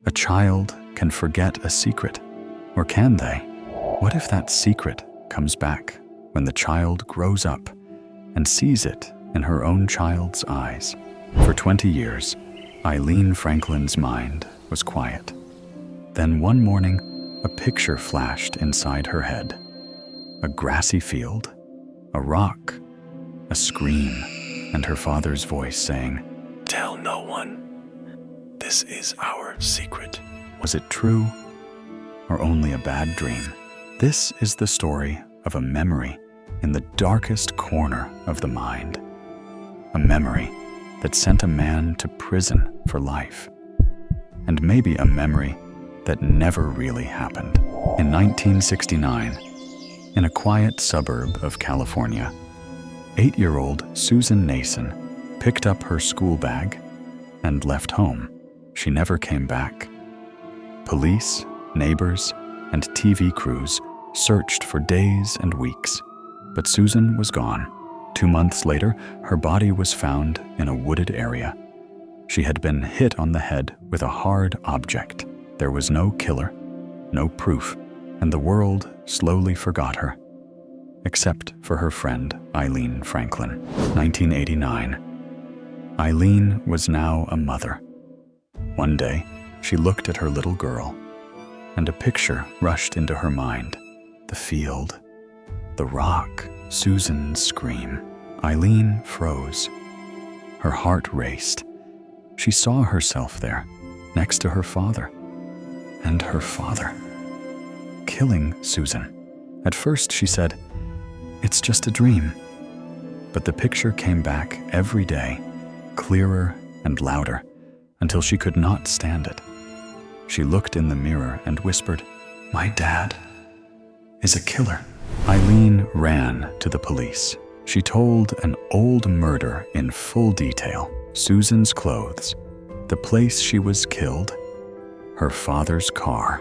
A child can forget a secret, or can they? What if that secret comes back when the child grows up and sees it in her own child's eyes? For 20 years, Eileen Franklin's mind was quiet. Then one morning, a picture flashed inside her head. A grassy field, a rock, a scream, and her father's voice saying, "Tell no one. This is our secret." Was it true, or only a bad dream? This is the story of a memory in the darkest corner of the mind. A memory that sent a man to prison for life. And maybe a memory that never really happened. In 1969, in a quiet suburb of California, 8-year-old Susan Nason picked up her school bag and left home. She never came back. Police, neighbors, and TV crews searched for days and weeks, but Susan was gone. 2 months later, her body was found in a wooded area. She had been hit on the head with a hard object. There was no killer, no proof, and the world slowly forgot her, except for her friend Eileen Franklin. 1989. Eileen was now a mother. One day, she looked at her little girl, and a picture rushed into her mind. The field, the rock, Susan's scream. Eileen froze. Her heart raced. She saw herself there, next to her father. And her father, killing Susan. At first she said, "It's just a dream." But the picture came back every day, clearer and louder, until she could not stand it. She looked in the mirror and whispered, "My dad is a killer." Eileen ran to the police. She told an old murder in full detail. Susan's clothes, the place she was killed, her father's car.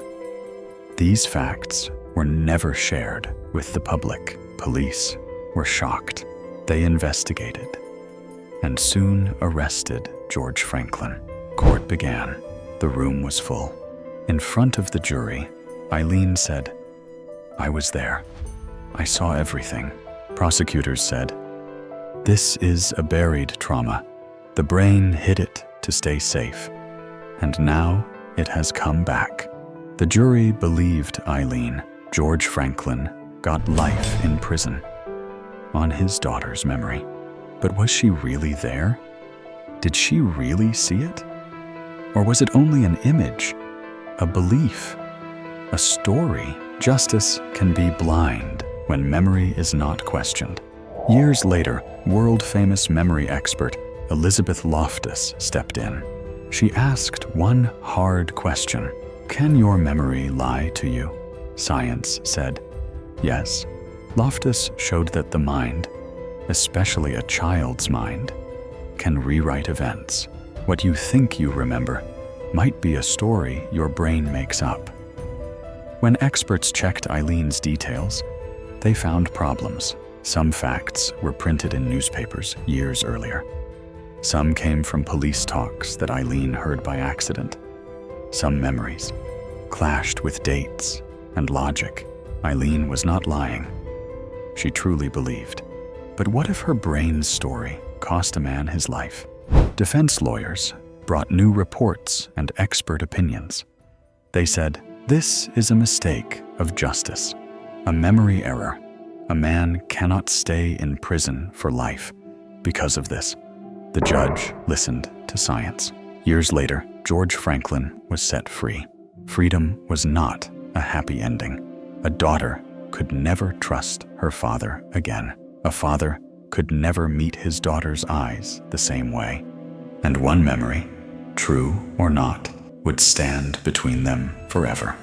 These facts were never shared with the public. Police were shocked. They investigated and soon arrested George Franklin. Court began. The room was full. In front of the jury, Eileen said, "I was there. I saw everything." Prosecutors said, "This is a buried trauma. The brain hid it to stay safe, and now it has come back." The jury believed Eileen. George Franklin got life in prison on his daughter's memory. But was she really there? Did she really see it? Or was it only an image, a belief, a story? Justice can be blind when memory is not questioned. Years later, world-famous memory expert Elizabeth Loftus stepped in. She asked one hard question: "Can your memory lie to you?" Science said yes. Loftus showed that the mind, especially a child's mind, can rewrite events. What you think you remember might be a story your brain makes up. When experts checked Eileen's details, they found problems. Some facts were printed in newspapers years earlier. Some came from police talks that Eileen heard by accident. Some memories clashed with dates and logic. Eileen was not lying. She truly believed. But what if her brain's story cost a man his life? Defense lawyers brought new reports and expert opinions. They said, "This is a mistake of justice, a memory error. A man cannot stay in prison for life because of this." The judge listened to science. Years later, George Franklin was set free. Freedom was not a happy ending. A daughter could never trust her father again. A father could never meet his daughter's eyes the same way. And one memory, true or not, would stand between them forever.